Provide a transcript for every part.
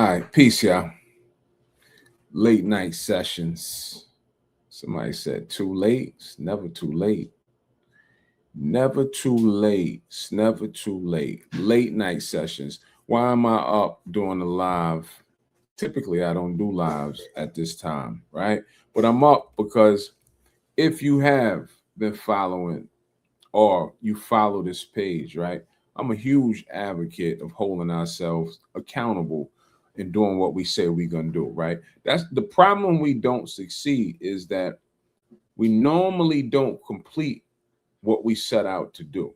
All right, peace, y'all. Late night sessions. Somebody said too late. It's never too late. Never too late. It's never too late. Late night sessions. Why am I up doing a live? Typically, I don't do lives at this time, right? But I'm up because if you have been following or you follow this page, right? I'm a huge advocate of holding ourselves accountable and doing what we say we're gonna do, right? That's the problem. We don't succeed is that we normally don't complete what we set out to do.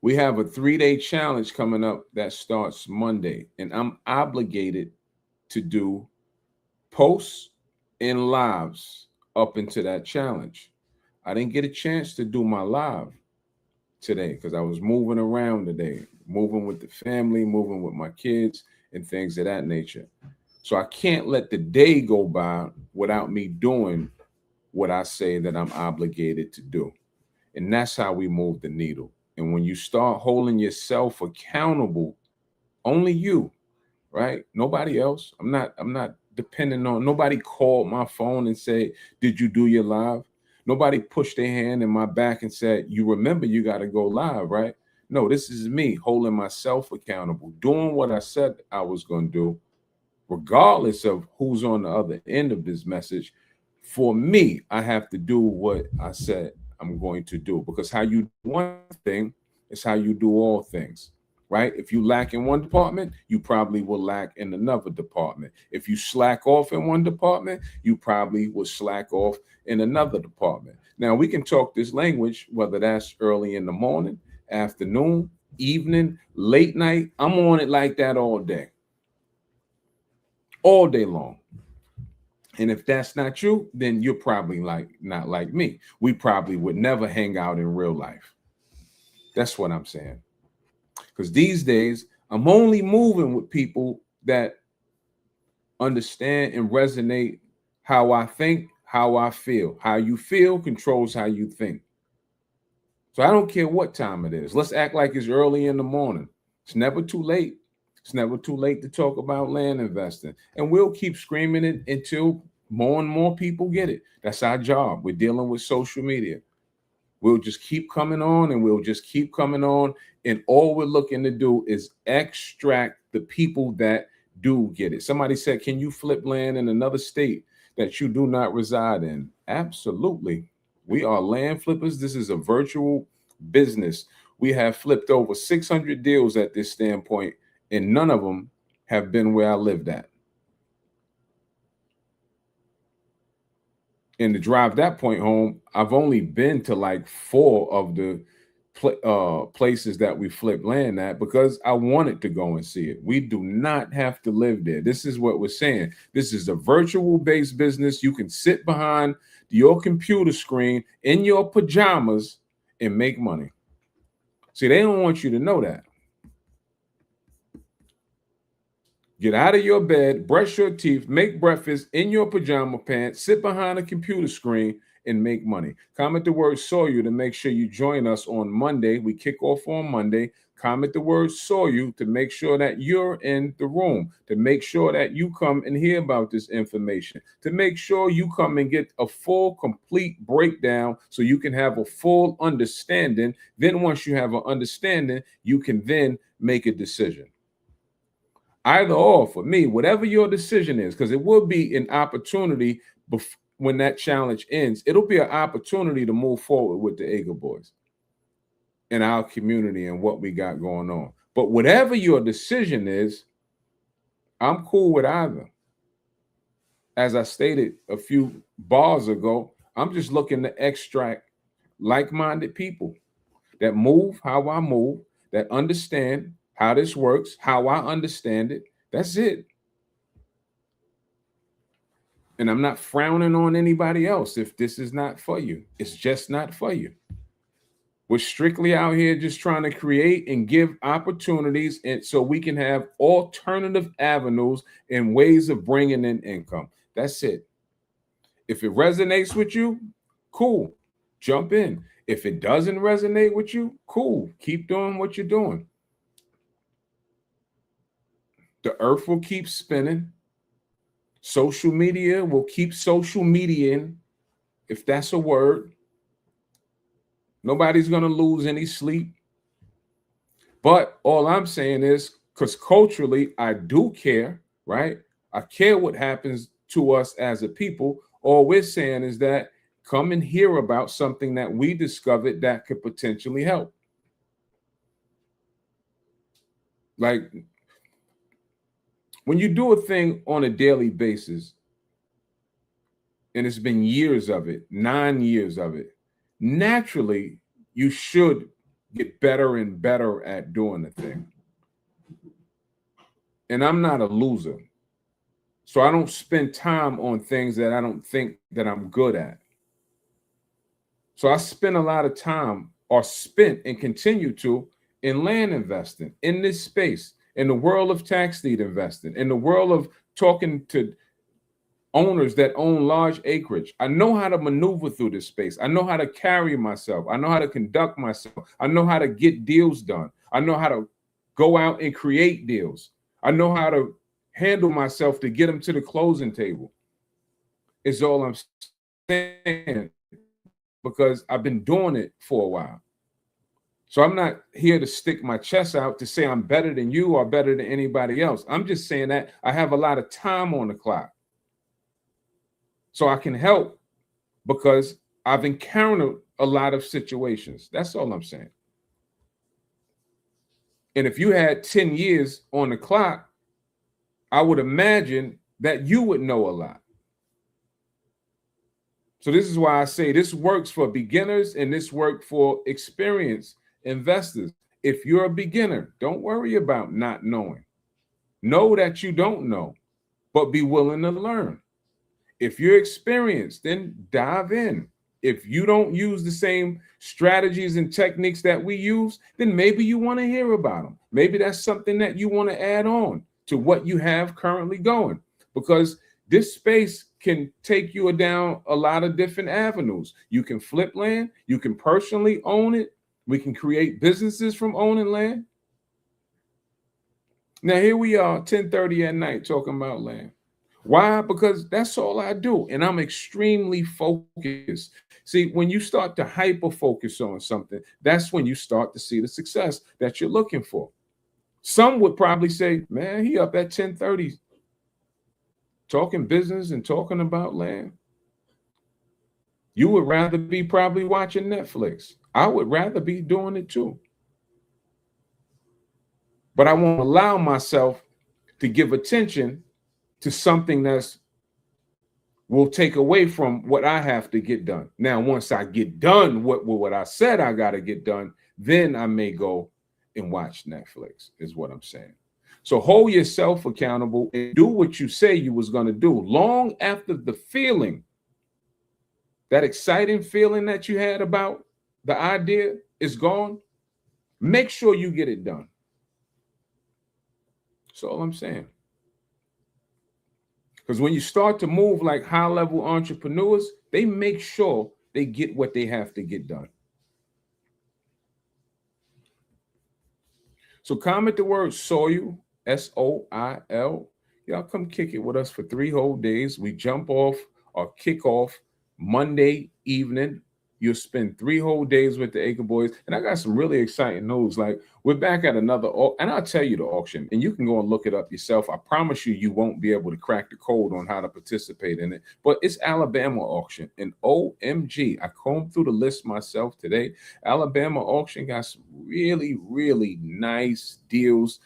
We have a 3-day challenge coming up that starts Monday, and I'm obligated to do posts and lives up into that challenge. I didn't get a chance to do my live today because I was moving around today, moving with the family, moving with my kids, and things of that nature. So I can't let the day go by without me doing what I say that I'm obligated to do. And that's how we move the needle. And when you start holding yourself accountable, only you, right? Nobody else. I'm not depending on nobody called my phone and say, "Did you do your live?" Nobody pushed their hand in my back and said, "You remember you got to go live, right?" No, this is me holding myself accountable, doing what I said I was going to do, regardless of who's on the other end of this message. For me, I have to do what I said I'm going to do because how you do one thing is how you do all things, right? If you lack in one department, you probably will lack in another department. If you slack off in one department, you probably will slack off in another department. Now, we can talk this language, whether that's early in the morning, afternoon, evening, late night. I'm on it like that all day long. And if that's not you, then you're probably like not like me. We probably would never hang out in real life. That's what I'm saying. Because these days, I'm only moving with people that understand and resonate how I think, how I feel. How you feel controls how you think. So I don't care what time it is. Let's act like it's early in the morning. It's never too late. It's never too late to talk about land investing. And we'll keep screaming it until more and more people get it. That's our job. We're dealing with social media. We'll just keep coming on and we'll just keep coming on. And all we're looking to do is extract the people that do get it. Somebody said, "Can you flip land in another state that you do not reside in?" Absolutely. We are land flippers. This is a virtual business. We have flipped over 600 deals at this standpoint, and none of them have been where I lived at. And to drive that point home, I've only been to like 4 of the places that we flip land at because I wanted to go and see it. We do not have to live there. This is what we're saying. This is a virtual based business. You can sit behind your computer screen in your pajamas and make money. See, they don't want you to know that. Get out of your bed, brush your teeth, make breakfast in your pajama pants, sit behind a computer screen, and make money. Comment the word saw you to make sure you join us on Monday. We kick off on Monday. Comment the word saw you to make sure that you're in the room, to make sure that you come and hear about this information, to make sure you come and get a full, complete breakdown so you can have a full understanding. Then once you have an understanding, you can then make a decision. Either or for me, whatever your decision is, because it will be an opportunity when that challenge ends. It'll be an opportunity to move forward with the Eagle Boys in our community and what we got going on. But whatever your decision is, I'm cool with either. As I stated a few bars ago, I'm just looking to extract like-minded people that move how I move, that understand how this works, how I understand it. That's it. And I'm not frowning on anybody else if this is not for you. It's just not for you. We're strictly out here just trying to create and give opportunities and so we can have alternative avenues and ways of bringing in income. That's it. If it resonates with you, cool. Jump in. If it doesn't resonate with you, cool. Keep doing what you're doing. The earth will keep spinning. Social media will keep social mediaing, if that's a word. Nobody's going to lose any sleep. But all I'm saying is, because culturally, I do care, right? I care what happens to us as a people. All we're saying is that come and hear about something that we discovered that could potentially help. Like when you do a thing on a daily basis, and it's been years of it, 9 years of it, naturally, you should get better and better at doing the thing. And I'm not a loser. So I don't spend time on things that I don't think that I'm good at. So I spend a lot of time, or spent and continue to, in land investing, in this space, in the world of tax deed investing, in the world of talking to owners that own large acreage. I know how to maneuver through this space. I know how to carry myself. I know how to conduct myself. I know how to get deals done. I know how to go out and create deals. I know how to handle myself to get them to the closing table. Is all I'm saying, because I've been doing it for a while. So I'm not here to stick my chest out to say I'm better than you or better than anybody else. I'm just saying that I have a lot of time on the clock. So I can help because I've encountered a lot of situations. That's all I'm saying. And if you had 10 years on the clock, I would imagine that you would know a lot. So this is why I say this works for beginners and this works for experienced investors. If you're a beginner, don't worry about not knowing. Know that you don't know, but be willing to learn. If you're experienced, then dive in. If you don't use the same strategies and techniques that we use, then maybe you want to hear about them. Maybe that's something that you want to add on to what you have currently going, because this space can take you down a lot of different avenues. You can flip land. You can personally own it. We can create businesses from owning land. Now, here we are, 10:30 at night, talking about land. Why? Because that's all I do. And I'm extremely focused. See, when you start to hyper focus on something, that's when you start to see the success that you're looking for. Some would probably say, man, he up at 10:30 talking business and talking about land. You would rather be probably watching Netflix. I would rather be doing it too. But I won't allow myself to give attention to something that's will take away from what I have to get done. Now, once I get done what I said I got to get done, then I may go and watch Netflix, is what I'm saying. So hold yourself accountable and do what you say you was going to do. Long after the feeling, that exciting feeling that you had about the idea is gone, make sure you get it done. That's all I'm saying. Because when you start to move like high-level entrepreneurs, they make sure they get what they have to get done. So comment the word soil, S-O-I-L. Y'all come kick it with us for 3 whole days. We jump off or kick off Monday evening. You'll spend 3 whole days with the Acre Boys. And I got some really exciting news. Like, we're back at another, and I'll tell you the auction, and you can go and look it up yourself. I promise you, you won't be able to crack the code on how to participate in it. But it's Alabama auction. And OMG, I combed through the list myself today. Alabama auction got some really, really nice deals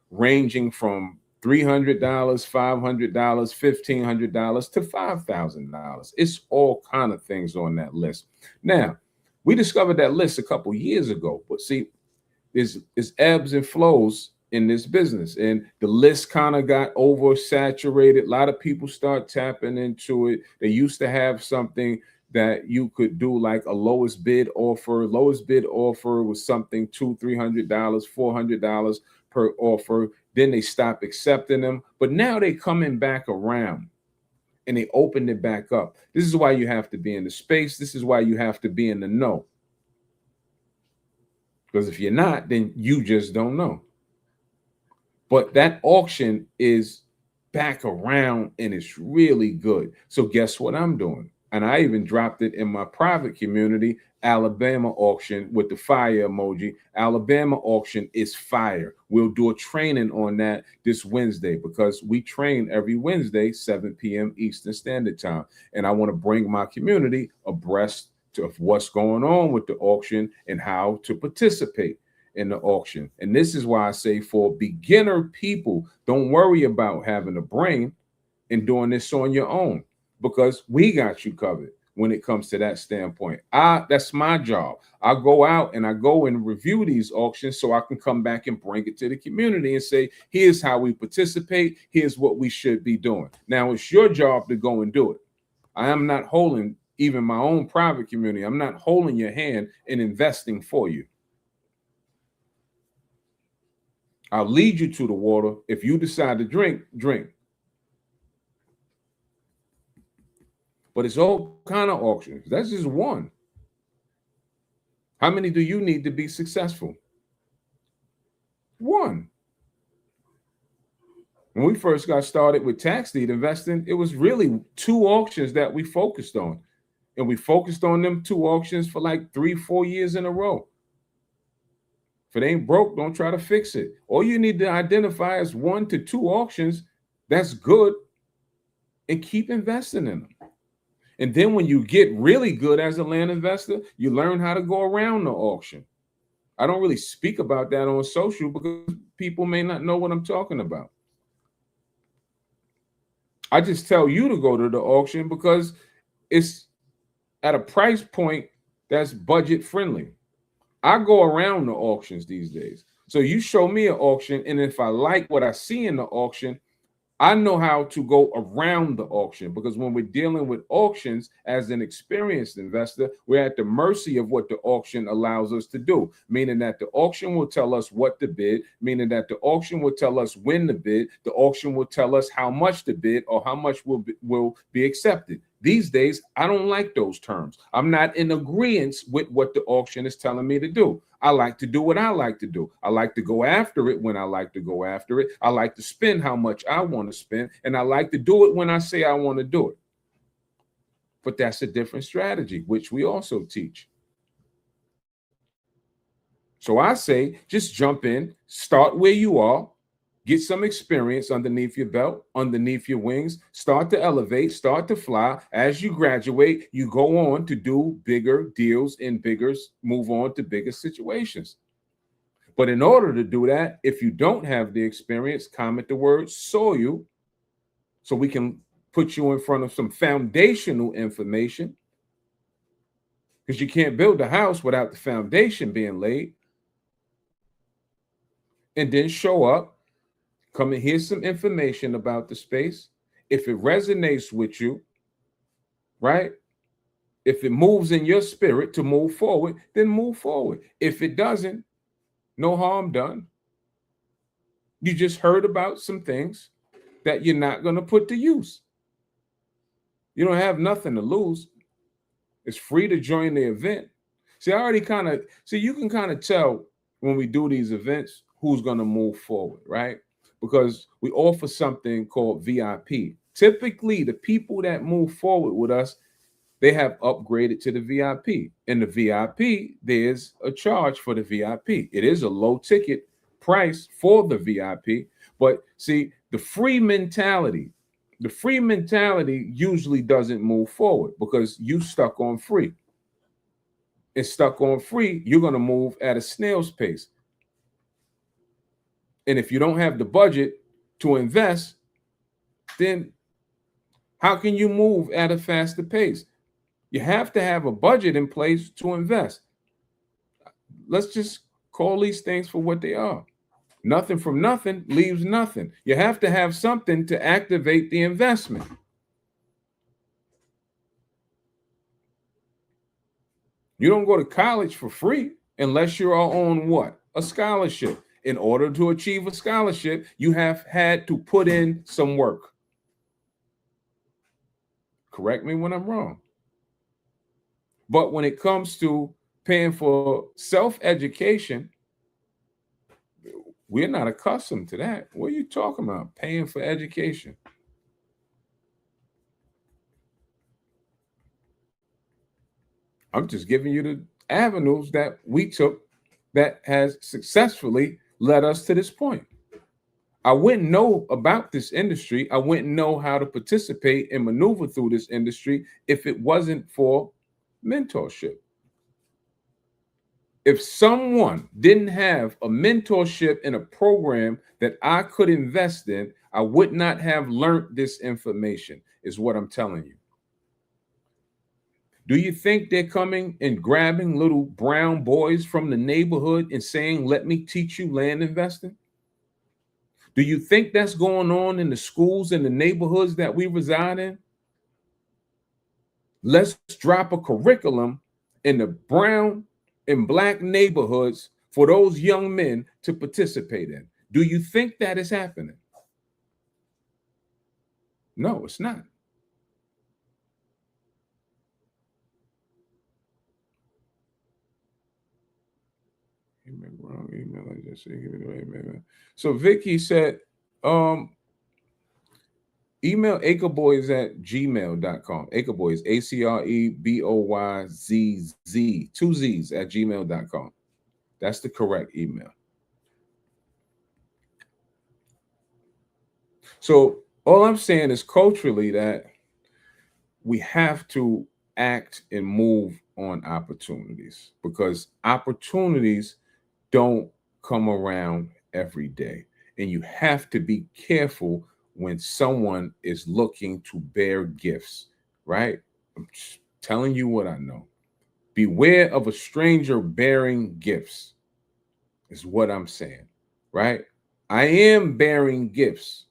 ranging from $300, $500, $1,500 to $5,000. It's all kind of things on that list. Now, we discovered that list a couple years ago, but see, there's ebbs and flows in this business, and the list kind of got oversaturated. A lot of people start tapping into it. They used to have something that you could do like a lowest bid offer. Lowest bid offer was something $200, $300, $400 per offer. Then they stopped accepting them, but now they coming back around and they opened it back up. This is why you have to be in the space. This is why you have to be in the know. Because if you're not, then you just don't know. But that auction is back around and it's really good. So guess what I'm doing? And I even dropped it in my private community, Alabama auction with the fire emoji. Alabama auction is fire. We'll do a training on that this Wednesday because we train every Wednesday, 7 p.m. Eastern Standard Time. And I want to bring my community abreast of what's going on with the auction and how to participate in the auction. And this is why I say for beginner people, don't worry about having a brain and doing this on your own because we got you covered when it comes to that standpoint. That's my job. I go out and I go and review these auctions so I can come back and bring it to the community and say, here's how we participate. Here's what we should be doing. Now it's your job to go and do it. I am not holding even my own private community. I'm not holding your hand and investing for you. I'll lead you to the water. If you decide to drink, drink. But it's all kind of auctions. That's just one. How many do you need to be successful? One. When we first got started with tax deed investing, it was really 2 auctions that we focused on. And we focused on them 2 auctions for like 3-4 years in a row. If it ain't broke, don't try to fix it. All you need to identify is 1 to 2 auctions that's good and keep investing in them. And then when you get really good as a land investor, you learn how to go around the auction. I don't really speak about that on social because people may not know what I'm talking about. I just tell you to go to the auction because it's at a price point that's budget friendly. I go around the auctions these days. So you show me an auction, and if I like what I see in the auction, I know how to go around the auction because when we're dealing with auctions as an experienced investor, we're at the mercy of what the auction allows us to do, meaning that the auction will tell us what to bid, meaning that the auction will tell us when to bid, the auction will tell us how much to bid or how much will be accepted. These days, I don't like those terms. I'm not in agreement with what the auction is telling me to do. I like to do what I like to do. I like to go after it when I like to go after it. I like to spend how much I want to spend, and I like to do it when I say I want to do it. But that's a different strategy, which we also teach. So I say, just jump in, start where you are, get some experience underneath your belt, underneath your wings, start to elevate, start to fly. As you graduate, you go on to do bigger deals and move on to bigger situations. But in order to do that, if you don't have the experience, comment the word soil so we can put you in front of some foundational information because you can't build a house without the foundation being laid. And then show up. Come and hear some information about the space. If it resonates with you, right? If it moves in your spirit to move forward, then move forward. If it doesn't, no harm done. You just heard about some things that you're not going to put to use. You don't have nothing to lose. It's free to join the event. See, you can kind of tell when we do these events who's going to move forward, right? Because we offer something called VIP. Typically, the people that move forward with us, they have upgraded to the VIP. In the VIP, there's a charge for the VIP. It is a low ticket price for the VIP. But see, the free mentality usually doesn't move forward because you stuck on free. And stuck on free, you're going to move at a snail's pace. And if you don't have the budget to invest, then how can you move at a faster pace? You have to have a budget in place to invest. Let's just call these things for what they are. Nothing from nothing leaves nothing. You have to have something to activate the investment. You don't go to college for free unless you're on what? A scholarship. In order to achieve a scholarship, you have had to put in some work. Correct me when I'm wrong. But when it comes to paying for self-education, We're not accustomed to that. What are you talking about? Paying for education. I'm just giving you the avenues that we took that has successfully led us to this point. I wouldn't know about this industry. I wouldn't know how to participate and maneuver through this industry if it wasn't for mentorship. If someone didn't have a mentorship in a program that I could invest in, I would not have learned this information, is what I'm telling you. Do you think they're coming and grabbing little brown boys from the neighborhood and saying, let me teach you land investing? Do you think that's going on in the schools and the neighborhoods that we reside in? Let's drop a curriculum in the brown and black neighborhoods for those young men to participate in. Do you think that is happening? No, it's not. So Vicky said, email acreboyz@gmail.com. Acreboyz, ACREBOYZZ, 2 Z's at gmail.com. That's the correct email. So all I'm saying is culturally that we have to act and move on opportunities, because opportunities don't come around every day. And you have to be careful when someone is looking to bear gifts, right? I'm telling you what I know. Beware of a stranger bearing gifts, is what I'm saying, right? I am bearing gifts,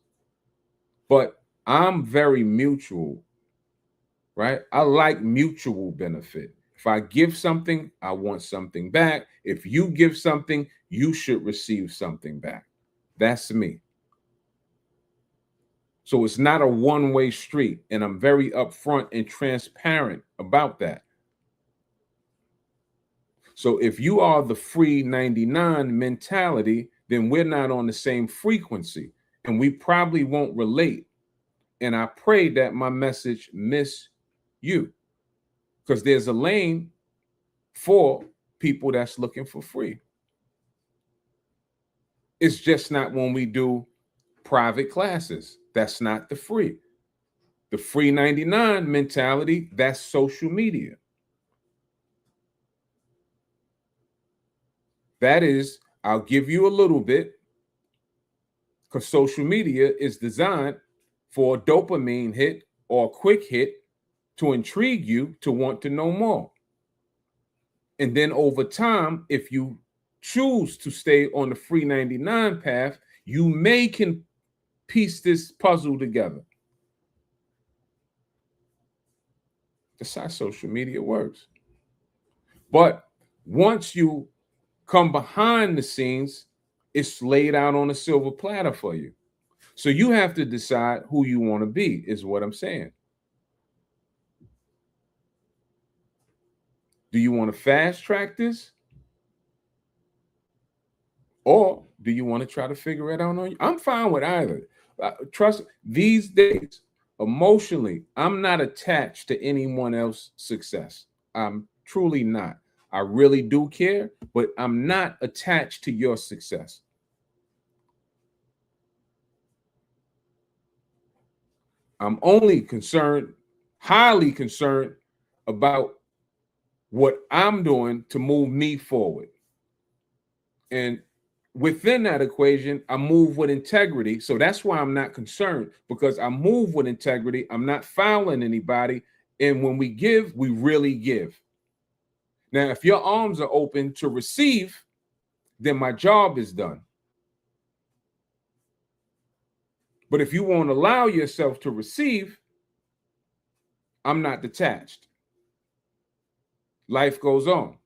but I'm very mutual, right? I like mutual benefit. If I give something, I want something back. If you give something, you should receive something back. That's me. So it's not a one-way street, and I'm very upfront and transparent about that. So if you are the free 99 mentality, then we're not on the same frequency, and we probably won't relate. And I pray that my message miss you, because there's a lane for people that's looking for free. It's just not when we do private classes. That's not the free. The free 99 mentality, that's social media. That is, I'll give you a little bit, because social media is designed for a dopamine hit or a quick hit to intrigue you to want to know more. And then over time, if you choose to stay on the free 99 path, you can piece this puzzle together. That's how social media works. But once you come behind the scenes, it's laid out on a silver platter for you. So you have to decide who you want to be, is what I'm saying. Do you want to fast track this? Or do you want to try to figure it out on you? I'm fine with either. Trust these days, emotionally, I'm not attached to anyone else's success. I'm truly not. I really do care, but I'm not attached to your success. I'm only concerned, highly concerned about what I'm doing to move me forward. And within that equation, I move with integrity. So that's why I'm not concerned, because I move with integrity. I'm not fouling anybody. And when we give, we really give. Now, if your arms are open to receive, then my job is done. But if you won't allow yourself to receive, I'm not detached. Life goes on.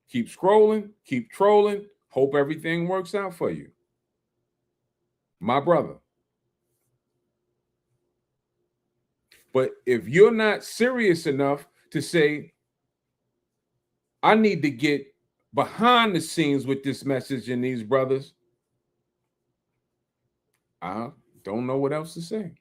Keep scrolling, keep trolling, hope everything works out for you. My brother. But if you're not serious enough to say, I need to get behind the scenes with this message and these brothers, I don't know what else to say.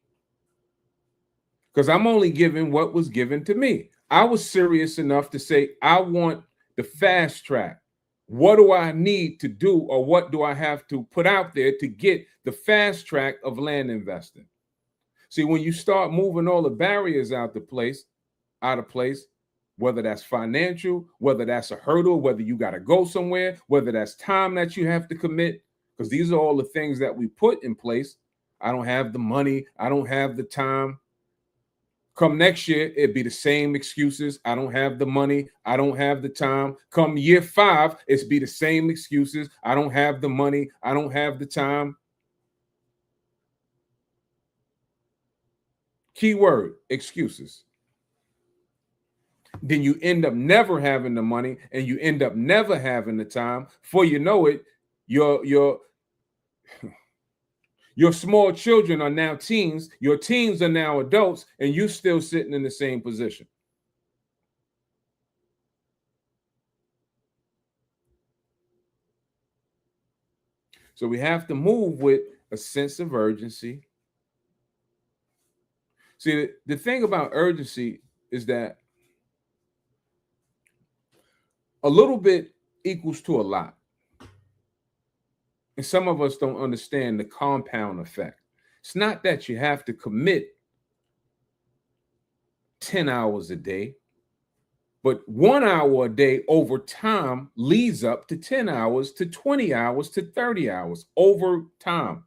Because I'm only giving what was given to me. I was serious enough to say, I want the fast track. What do I need to do, or what do I have to put out there to get the fast track of land investing? See, when you start moving all the barriers out of place, whether that's financial, whether that's a hurdle, whether you got to go somewhere, whether that's time that you have to commit, because these are all the things that we put in place. I don't have the money, I don't have the time. Come next year, it'd be the same excuses. I don't have the money. I don't have the time. Come year 5, it's be the same excuses. I don't have the money. I don't have the time. Keyword, excuses. Then you end up never having the money, and you end up never having the time. Before you know it, your small children are now teens, your teens are now adults, and you're still sitting in the same position. So we have to move with a sense of urgency. See, the thing about urgency is that a little bit equals to a lot. And some of us don't understand the compound effect. It's not that you have to commit 10 hours a day, but 1 hour a day over time leads up to 10 hours, to 20 hours, to 30 hours over time.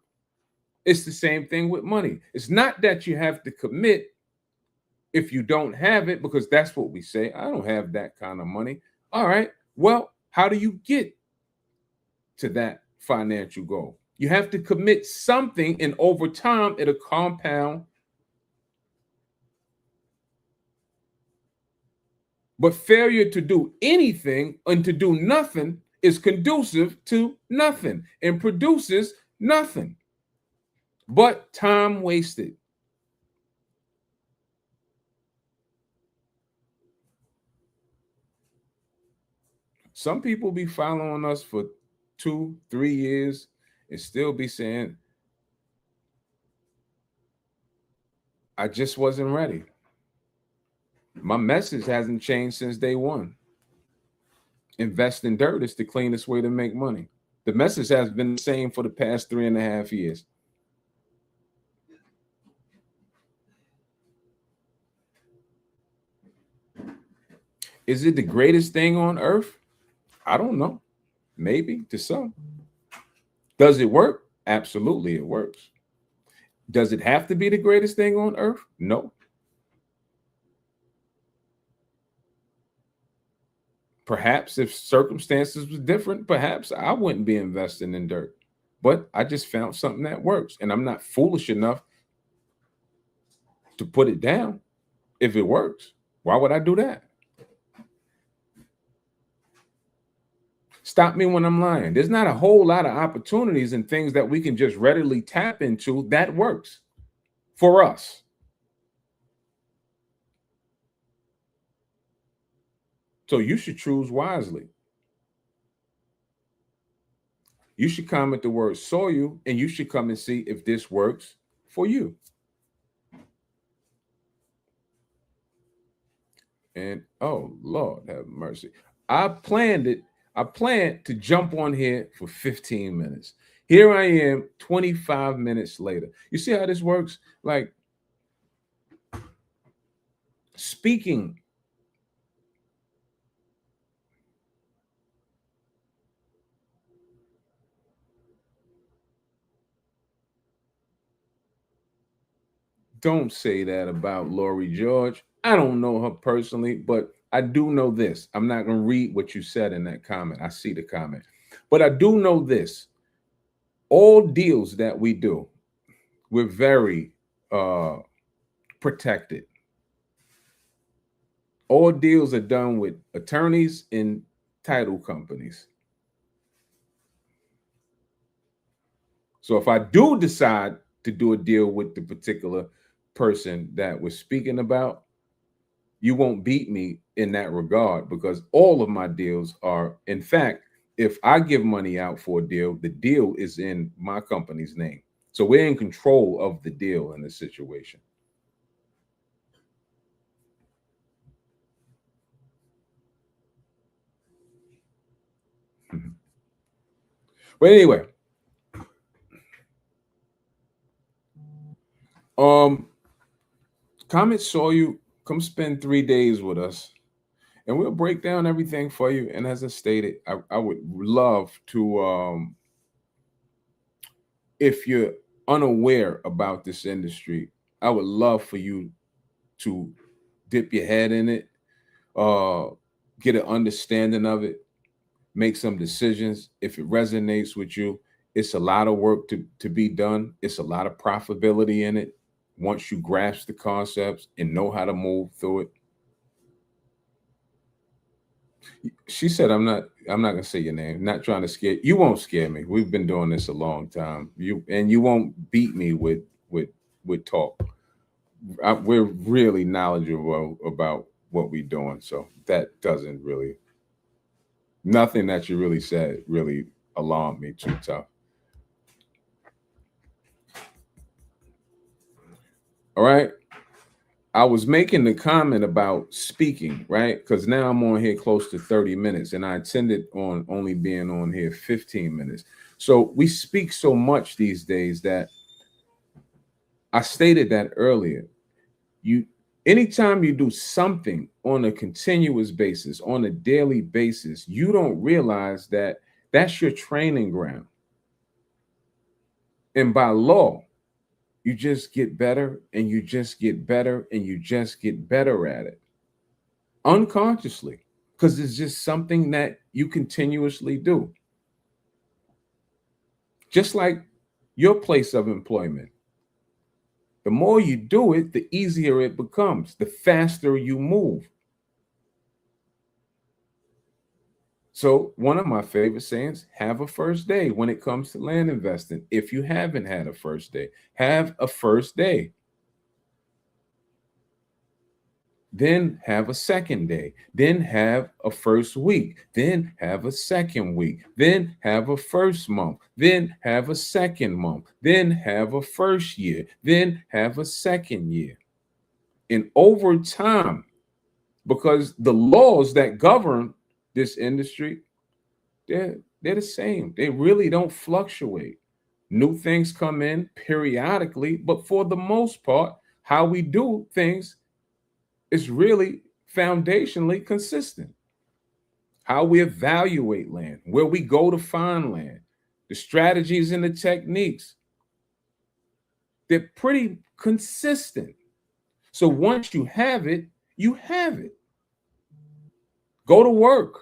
It's the same thing with money. It's not that you have to commit if you don't have it, because that's what we say. I don't have that kind of money. All right. Well, how do you get to that financial goal? You have to commit something, and over time, it'll compound. But failure to do anything and to do nothing is conducive to nothing and produces nothing but time wasted. Some people be following us for 2, 3 years and still be saying, I just wasn't ready. My message hasn't changed since day one. Invest in dirt is the cleanest way to make money. The message has been the same for the past 3.5 years. Is it the greatest thing on earth? I don't know. Maybe to some. Does it work? Absolutely, it works. Does it have to be the greatest thing on earth? No. Perhaps if circumstances were different, perhaps I wouldn't be investing in dirt. But I just found something that works, and I'm not foolish enough to put it down if it works. Why would I do that? Stop me when I'm lying. There's not a whole lot of opportunities and things that we can just readily tap into that works for us. So you should choose wisely. You should comment the word soil, and you should come and see if this works for you. And oh Lord have mercy. I planned to jump on here for 15 minutes. Here I am 25 minutes later. You see how this works? Like, speaking don't say that about Lori George. I don't know her personally, but I do know this. I'm not going to read what you said in that comment. I see the comment. But I do know this. All deals that we do, we're very protected. All deals are done with attorneys and title companies. So if I do decide to do a deal with the particular person that we're speaking about, you won't beat me in that regard, because all of my deals are, in fact, if I give money out for a deal, the deal is in my company's name. So we're in control of the deal in this situation. But anyway, Comet saw you. Come spend 3 days with us, and we'll break down everything for you. And as I stated, I would love to, if you're unaware about this industry, I would love for you to dip your head in it, uh, get an understanding of it, make some decisions. If it resonates with you, it's a lot of work to be done. It's a lot of profitability in it once you grasp the concepts and know how to move through it. She said, I'm not gonna say your name. Not trying to scare you. Won't scare me. We've been doing this a long time. You won't beat me with talk. We're really knowledgeable about what we're doing. So that doesn't really, nothing that you really said really alarmed me too tough. All right. I was making the comment about speaking, right? Because now I'm on here close to 30 minutes and I intended on only being on here 15 minutes. So we speak so much these days that I stated that earlier. You anytime you do something on a continuous basis, on a daily basis, you don't realize that that's your training ground. And by law, you just get better and you just get better and you just get better at it unconsciously because it's just something that you continuously do. Just like your place of employment. The more you do it, the easier it becomes, the faster you move. So, one of my favorite sayings, have a first day when it comes to land investing. If you haven't had a first day, have a first day. Then have a second day, then have a first week, then have a second week, then have a first month, then have a second month, then have a first year, then have a second year. And over time, because the laws that govern this industry, they're the same. They really don't fluctuate. New things come in periodically, but for the most part, how we do things is really foundationally consistent. How we evaluate land, where we go to find land, the strategies and the techniques, they're pretty consistent. So once you have it, you have it. Go to work.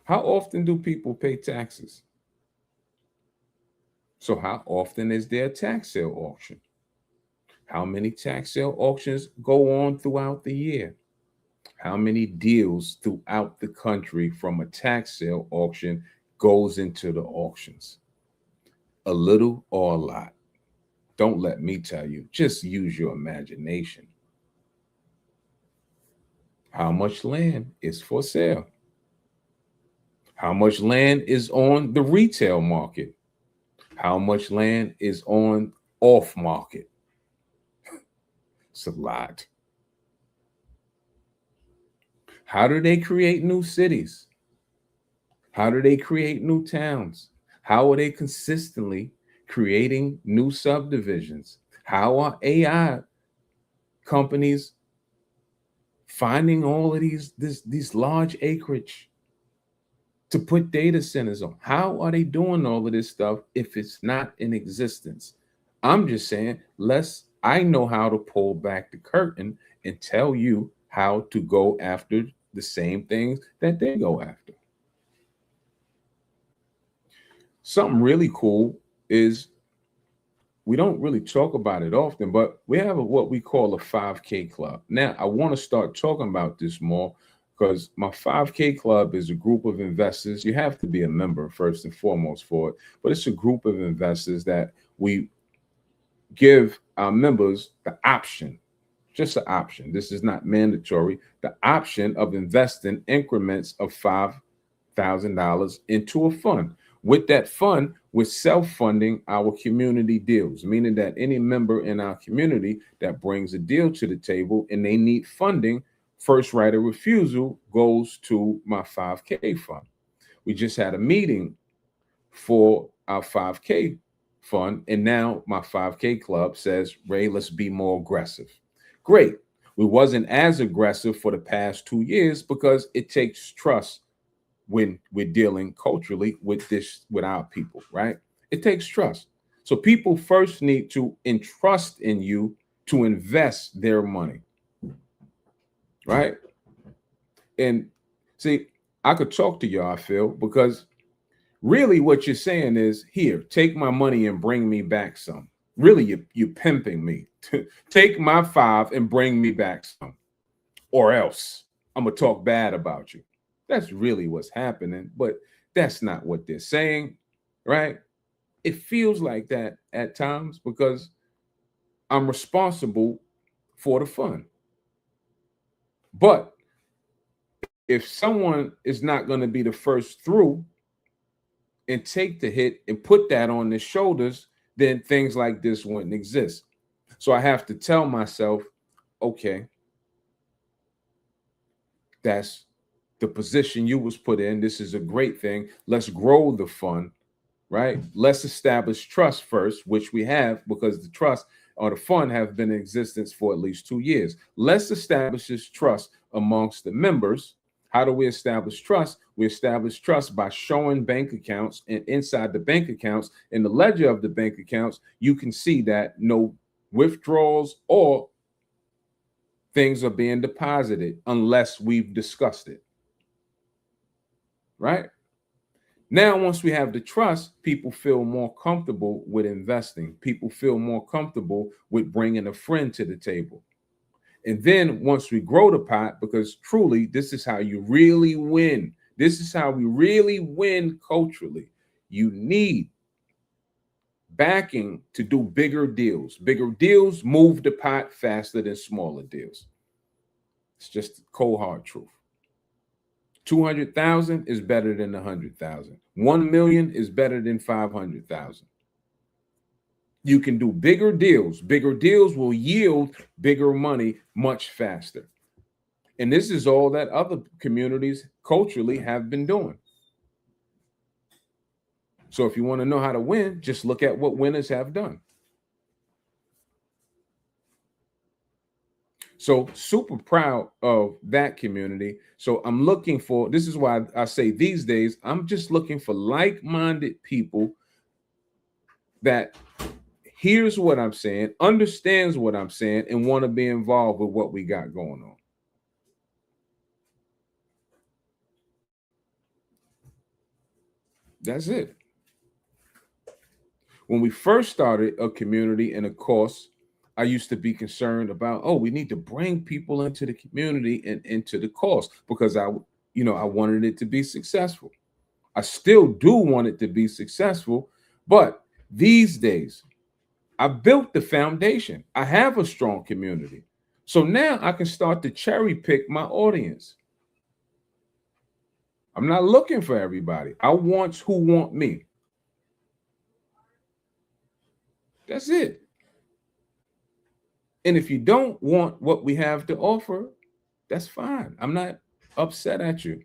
How often do people pay taxes? So how often is there a tax sale auction? How many tax sale auctions go on throughout the year? How many deals throughout the country from a tax sale auction goes into the auctions? A little or a lot? Don't let me tell you. Just use your imagination. How much land is for sale? How much land is on the retail market? How much land is on off market? It's a lot. How do they create new cities? How do they create new towns? How are they consistently creating new subdivisions? How are AI companies finding all of these large acreage to put data centers on? How are they doing all of this stuff if it's not in existence? I'm just saying, I know how to pull back the curtain and tell you how to go after the same things that they go after. Something really cool is we don't really talk about it often, but we have what we call a 5K club. Now, I want to start talking about this more because my 5K club is a group of investors. You have to be a member first and foremost for it, but it's a group of investors that we give our members the option, just the option. This is not mandatory. The option of investing increments of $5,000 into a fund. With that fund, we're self-funding our community deals, meaning that any member in our community that brings a deal to the table and they need funding, first right of refusal goes to my 5K fund. We just had a meeting for our 5K fund, and now my 5K club says, Ray, let's be more aggressive. Great. We wasn't as aggressive for the past 2 years because it takes trust when we're dealing culturally with our people, right? It takes trust. So people first need to entrust in you to invest their money, right? And see, I could talk to y'all, I feel, because really what you're saying is, here, take my money and bring me back some. Really, you're pimping me. Take my 5 and bring me back some, or else I'm gonna talk bad about you. That's really what's happening, but that's not what they're saying, right? It feels like that at times because I'm responsible for the fun. But if someone is not going to be the first through and take the hit and put that on their shoulders, then things like this wouldn't exist. So I have to tell myself, okay, that's the position you was put in. This is a great thing. Let's grow the fund, right? Let's establish trust first, which we have because the trust or the fund have been in existence for at least 2 years. Let's establish this trust amongst the members. How do we establish trust? We establish trust by showing bank accounts, and inside the bank accounts, in the ledger of the bank accounts, you can see that no withdrawals or things are being deposited unless we've discussed it, right? Now, once we have the trust, people feel more comfortable with investing. People feel more comfortable with bringing a friend to the table. And then once we grow the pot, because truly, this is how you really win. This is how we really win culturally. You need backing to do bigger deals. Bigger deals move the pot faster than smaller deals. It's just cold hard truth. 200,000 is better than 100,000. 1 million is better than 500,000. You can do bigger deals. Bigger deals will yield bigger money much faster. And this is all that other communities culturally have been doing. So if you want to know how to win, just look at what winners have done. So super proud of that community. So I'm looking for, this is why I say these days, I'm just looking for like-minded people that hears what I'm saying, understands what I'm saying, and want to be involved with what we got going on. That's it. When we first started a community and a course, I used to be concerned about, oh, we need to bring people into the community and into the course because I wanted it to be successful. I still do want it to be successful, but these days, I built the foundation. I have a strong community. So now I can start to cherry pick my audience. I'm not looking for everybody. I want who want me. That's it. And if you don't want what we have to offer, that's fine. I'm not upset at you.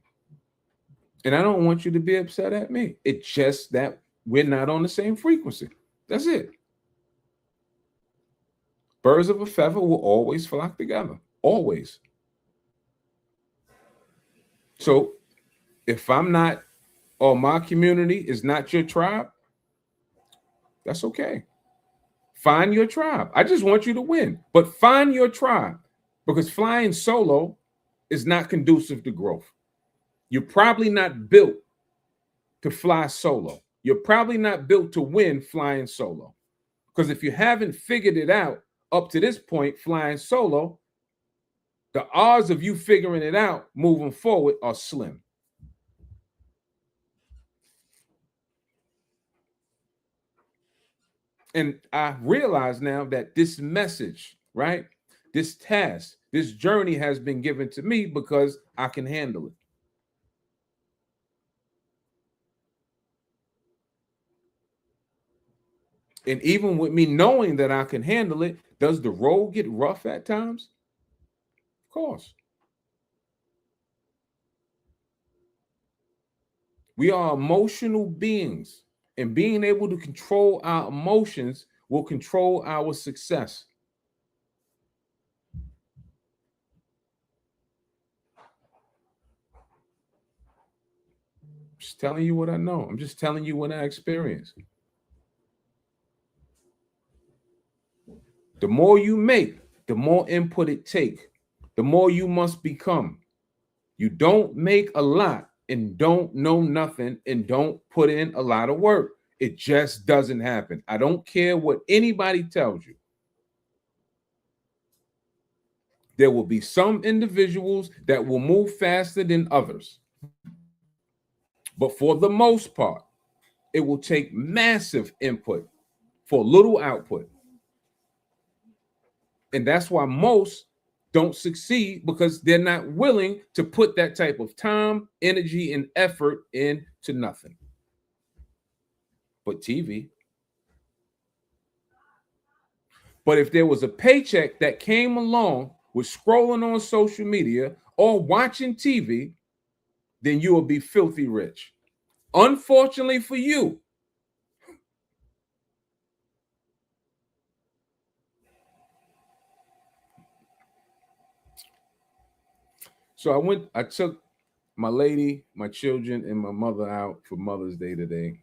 And I don't want you to be upset at me. It's just that we're not on the same frequency. That's it. Birds of a feather will always flock together. Always. So if I'm not, or my community is not your tribe, that's okay. Find your tribe. I just want you to win, but find your tribe because flying solo is not conducive to growth. You're probably not built to fly solo. You're probably not built to win flying solo because if you haven't figured it out up to this point, flying solo, the odds of you figuring it out moving forward are slim. And I realize now that this message, right, this task, this journey has been given to me because I can handle it. And even with me knowing that I can handle it, does the road get rough at times? Of course. We are emotional beings, and being able to control our emotions will control our success. Just telling you what I know. I'm just telling you what I experienced. The more you make, the more input it takes, the more you must become. You don't make a lot and don't know nothing and don't put in a lot of work. It just doesn't happen. I don't care what anybody tells you. There will be some individuals that will move faster than others. But for the most part, it will take massive input for little output. And that's why most don't succeed, because they're not willing to put that type of time, energy, and effort into nothing but TV. But if there was a paycheck that came along with scrolling on social media or watching TV, then you will be filthy rich. Unfortunately for you, so I took my lady, my children, and my mother out for Mother's Day today.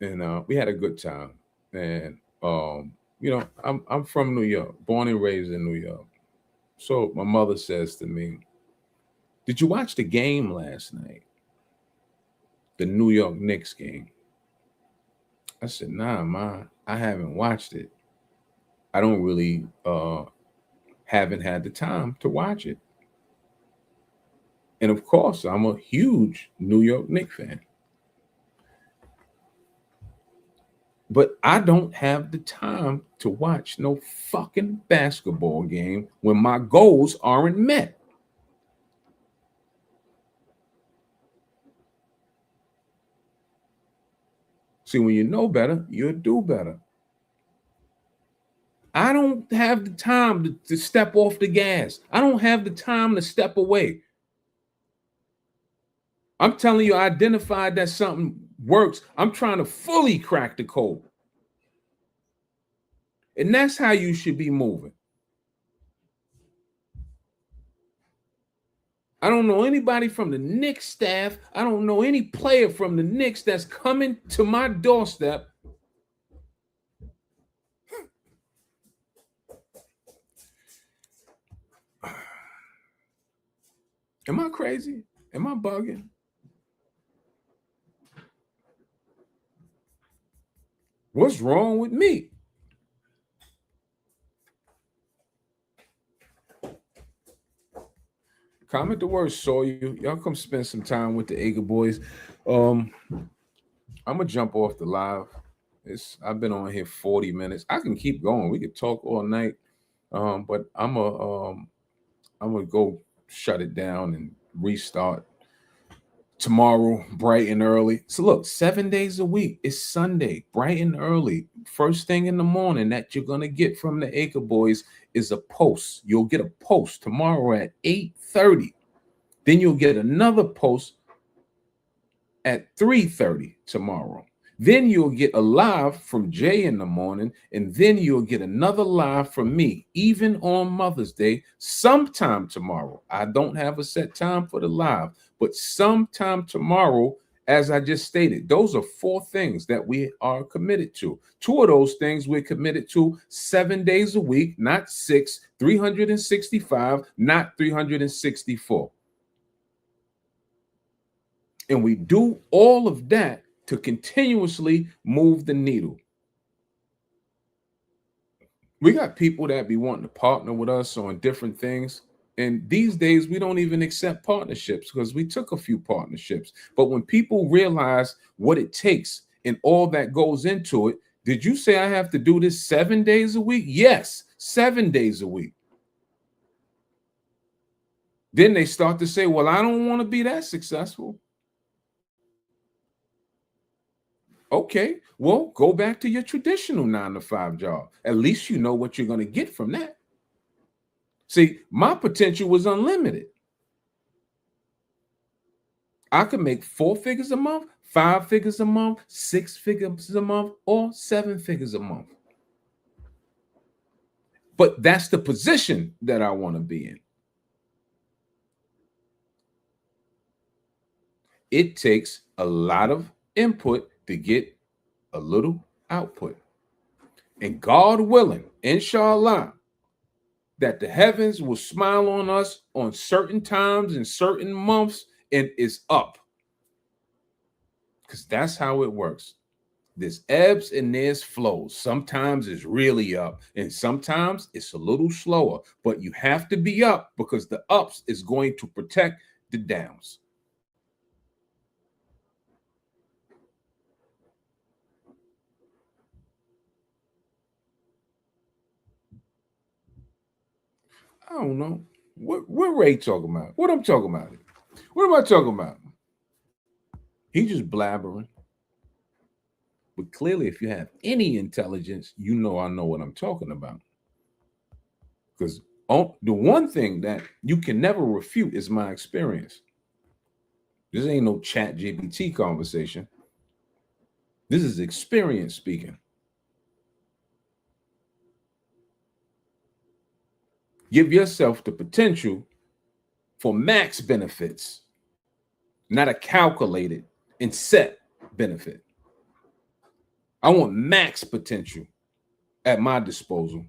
And we had a good time. And I'm from New York, born and raised in New York. So my mother says to me, "Did you watch the game last night? The New York Knicks game?" I said, "Nah, ma, I haven't watched it. I don't really haven't had the time to watch it." And of course, I'm a huge New York Knicks fan. But I don't have the time to watch no fucking basketball game when my goals aren't met. See, when you know better, you'll do better. I don't have the time to step off the gas. I don't have the time to step away. I'm telling you, I identified that something works. I'm trying to fully crack the code. And that's how you should be moving. I don't know anybody from the Knicks staff. I don't know any player from the Knicks that's coming to my doorstep. Am I crazy? Am I bugging? What's wrong with me? Comment the word saw you. Y'all come spend some time with the Acre boys. Um, I'm gonna jump off the live. I've been on here 40 minutes. I can keep going. We could talk all night. But I'm gonna go shut it down and restart tomorrow bright and early. So look, 7 days a week. It's Sunday, bright and early. First thing in the morning that you're gonna get from the Acre Boys is a post. You'll get a post tomorrow at 8:30. Then you'll get another post at 3:30 tomorrow. Then you'll get a live from Jay in the morning, and then you'll get another live from me, even on Mother's Day, sometime tomorrow. I don't have a set time for the live, but sometime tomorrow, as I just stated, those are four things that we are committed to. Two of those things we're committed to 7 days a week, not six, 365, not 364. And we do all of that to continuously move the needle. We got people that be wanting to partner with us on different things. And these days, we don't even accept partnerships because we took a few partnerships. But when people realize what it takes and all that goes into it, did you say I have to do this 7 days a week? Yes, 7 days a week. Then they start to say, well, I don't want to be that successful. Okay, well, go back to your traditional 9 to 5 job. At least you know what you're going to get from that. See, my potential was unlimited. I could make 4 figures a month, 5 figures a month, 6 figures a month, or 7 figures a month. But that's the position that I want to be in. It takes a lot of input to get a little output. And God willing, inshallah, that the heavens will smile on us on certain times and certain months, and it's up. Because that's how it works. There's ebbs and there's flows. Sometimes it's really up, and sometimes it's a little slower. But you have to be up because the ups is going to protect the downs. I don't know. What Ray talking about? What I'm talking about? What am I talking about? He just blabbering. But clearly, if you have any intelligence, you know I know what I'm talking about. Because the one thing that you can never refute is my experience. This ain't no chat GPT conversation. This is experience speaking. Give yourself the potential for max benefits, not a calculated and set benefit. I want max potential at my disposal.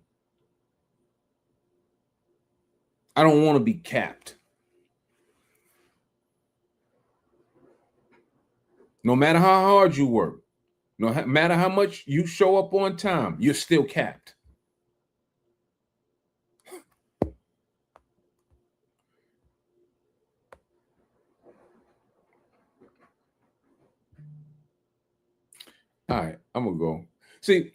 I don't want to be capped. No matter how hard you work, no matter how much you show up on time, you're still capped. All right, I'm gonna go. See,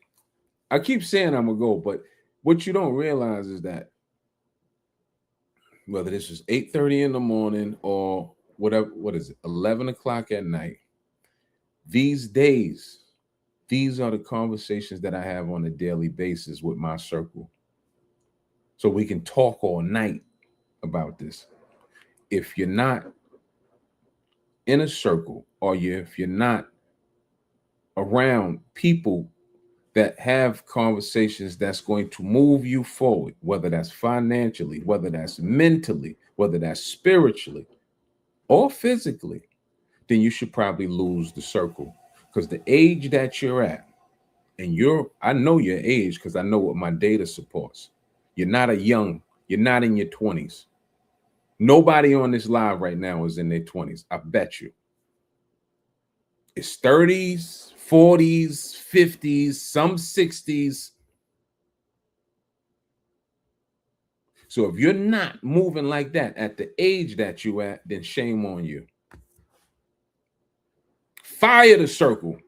I keep saying I'm gonna go, but what you don't realize is that whether this is 8:30 in the morning or whatever, what is it, 11 o'clock at night, these days, these are the conversations that I have on a daily basis with my circle. So we can talk all night about this. If you're not in a circle or if you're not around people that have conversations that's going to move you forward, whether that's financially, whether that's mentally, whether that's spiritually or physically, then you should probably lose the circle. Because the age that you're at, and I know your age because I know what my data supports. You're not you're not in your 20s. Nobody on this live right now is in their 20s. I bet you. It's 30s, 40s, 50s, some 60s. So if you're not moving like that at the age that you at, then shame on you. Fire the circle.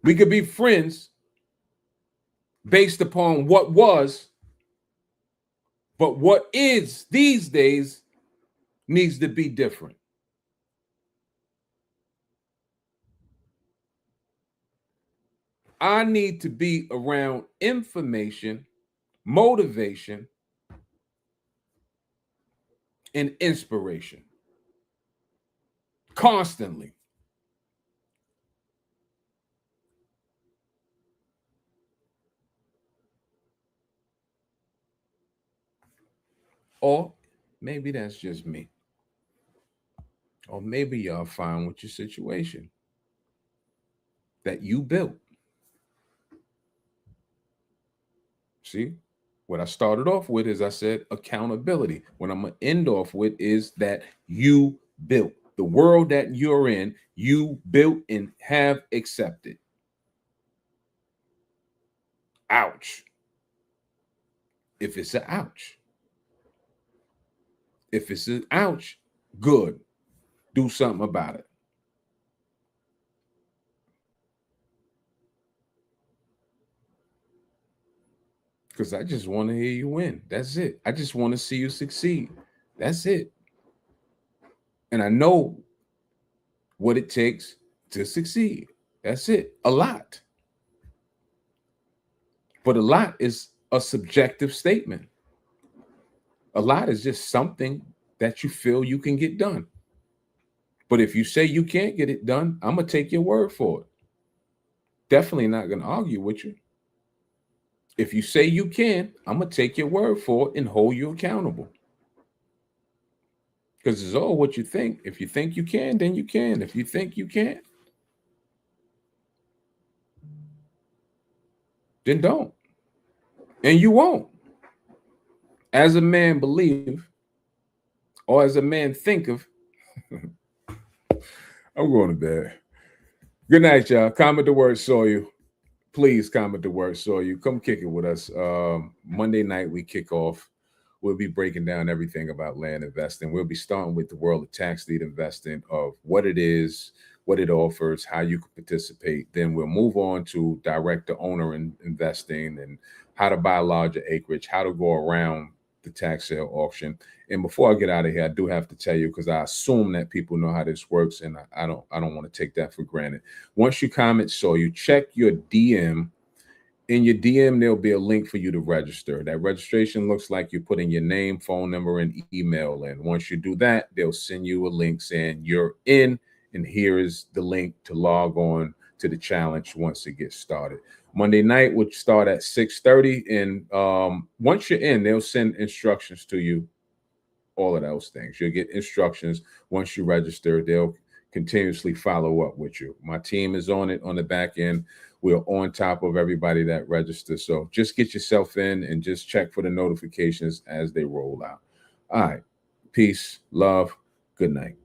We could be friends based upon what was, but what is these days needs to be different. I need to be around information, motivation, and inspiration constantly. Or maybe that's just me. Or maybe y'all fine with your situation that you built. See, what I started off with is I said accountability. What I'm going to end off with is that you built the world that you're in, you built and have accepted. Ouch. If it's an ouch. If it's an ouch, good. Do something about it. Because I just want to hear you win. That's it. I just want to see you succeed. That's it. And I know what it takes to succeed. That's it. A lot. But a lot is a subjective statement. A lot is just something that you feel you can get done. But if you say you can't get it done, I'm going to take your word for it. Definitely not going to argue with you. If you say you can, I'm going to take your word for it and hold you accountable. Because it's all what you think. If you think you can, then you can. If you think you can't, then don't. And you won't. As a man believe, or as a man think of, I'm going to bed. Good night, y'all. Comment the word saw you. Please comment the word saw you. Come kick it with us. Monday night we kick off. We'll be breaking down everything about land investing. We'll be starting with the world of tax deed investing, of what it is, what it offers, how you can participate. Then we'll move on to direct to owner investing and how to buy larger acreage, how to go around the tax sale auction. And before I get out of here, I do have to tell you, because I assume that people know how this works, and I don't want to take that for granted. Once you comment so you check your DM. In your DM, there'll be a link for you to register. That registration looks like you're putting your name, phone number, and email in. Once you do that, they'll send you a link saying you're in, and here is the link to log on to the challenge once it gets started. Monday night would start at 6:30, and once you're in, they'll send instructions to you, all of those things. You'll get instructions once you register. They'll continuously follow up with you. My team is on it on the back end. We're on top of everybody that registers. So just get yourself in and just check for the notifications as they roll out. All right. Peace, love, good night.